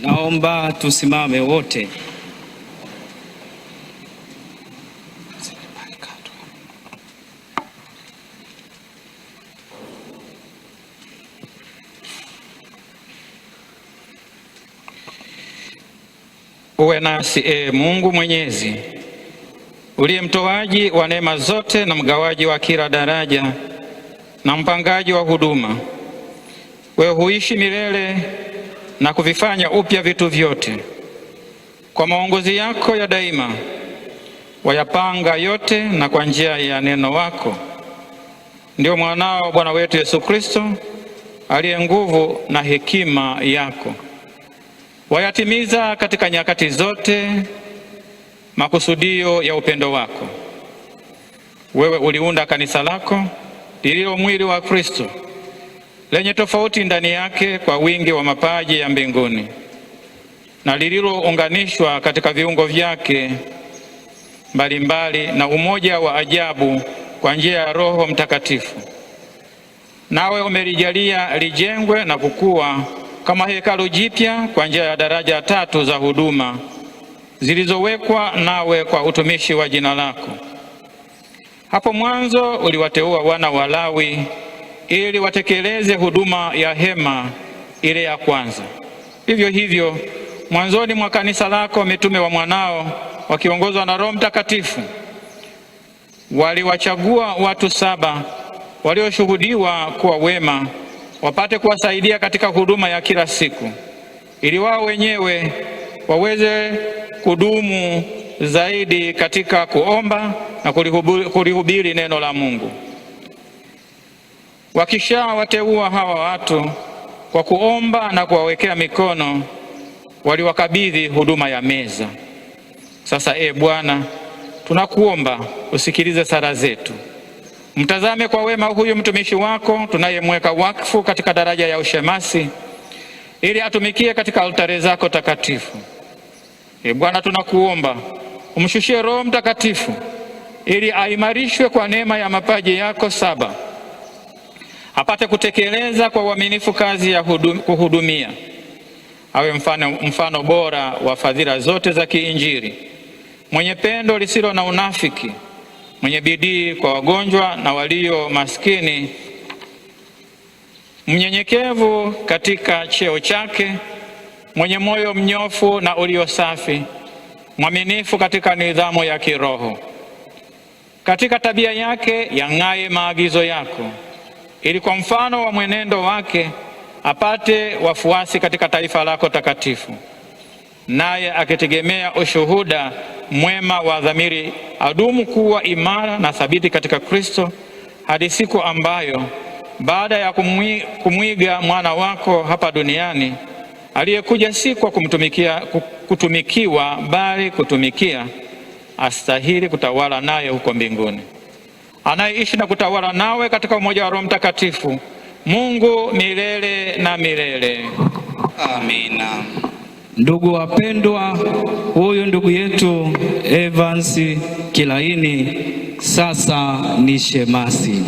Naomba tusimame wote. Uwe nasi Mungu Mwenyezi, uliye mtoaji wa neema zote na mgawaji wa kila daraja na mpangaji wa huduma. Wewe huishi milele na kuvifanya upya vitu vyote. Kwa maongozi yako ya daima wayapanga yote, na kwa njia ya neno wako ndio mwanao Bwana wetu Yesu Kristo, aliye nguvu na hekima yako, wayatimiza katika nyakati zote makusudio ya upendo wako. Wewe uliunda kanisa lako lililo mwili wa Kristo, lenye tofauti ndani yake kwa wingi wa mapaji ya mbinguni, na lililounganishwa katika viungo vyake mbalimbali na umoja wa ajabu kwa njia ya Roho Mtakatifu. Nawe umelijalia lijengwe na kukua kama hekalu jipya kwa njia ya daraja 3 za huduma zilizowekwa nawe kwa utumishi wa jina lako. Hapo mwanzo uliwateua wana wa Lawi ili watekeleze huduma ya hema ile ya kwanza. Vivyo hivyo mwanzoni mwa kanisa lako mitume wa mwanao wakiongozwa na Roho Mtakatifu waliwachagua watu 7 walioshuhudiwa kuwa wema, wapate kuwasaidia katika huduma ya kila siku, ili wao wenyewe waweze kudumu zaidi katika kuomba na kulihubiri neno la Mungu. Wakishawateua hawa watu kwa kuomba na kuwawekea mikono, waliwakabidhi huduma ya meza. Sasa Bwana, tunakuomba usikilize sala zetu. Mtazame kwa wema huyu mtumishi wako tunayemweka wakfu katika daraja ya ushemasi, ili atumikie katika altare zako takatifu. Bwana, tunakuomba umshushie Roho Mtakatifu ili aimarishwe kwa neema ya mapaji yako 7, apate kutekeleza kwa uaminifu kazi ya kuhudumia. Awe mfano bora wa fadhila zote za kiinjili, mwenye pendo lisilo na unafiki, mwenye bidii kwa wagonjwa na walio maskini, mnyenyekevu katika cheo chake, mwenye moyo mnyofu na ulio safi, mwaminifu katika nidhamu ya kiroho. Katika tabia yake yang'aye maagizo yako, ili kwa mfano wa mwenendo wake apate wafuasi katika taifa lako takatifu. Naye akitegemea ushuhuda mwema wa dhamiri, adumu kuwa imara na thabiti katika Kristo, hadi siku ambayo baada ya kumwiga mwana wako hapa duniani, aliyekuja si kwa kutumikiwa bali kutumikia, astahili kutawala naye huko mbinguni, anayeishi na kutawala nawe katika umoja wa Roho Mtakatifu, Mungu milele na milele. Amina. Ndugu wapendwa, huyu ndugu yetu Evans Kilaini sasa ni shemasi.